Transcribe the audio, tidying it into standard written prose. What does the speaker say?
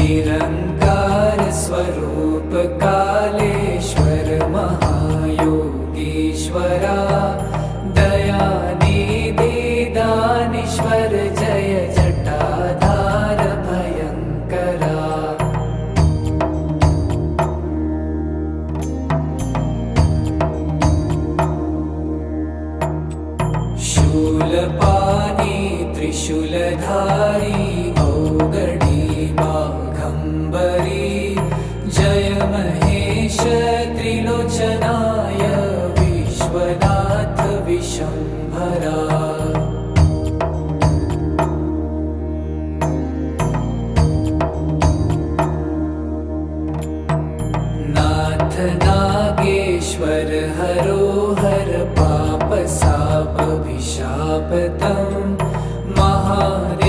Nirankar Swaroop Kaleshwar महायोगीश्वरा Dayanidhi दानीश्वर Jai Jatadhar भयंकरा। Shoolpani त्रिशूलधारी औगडी Baghambari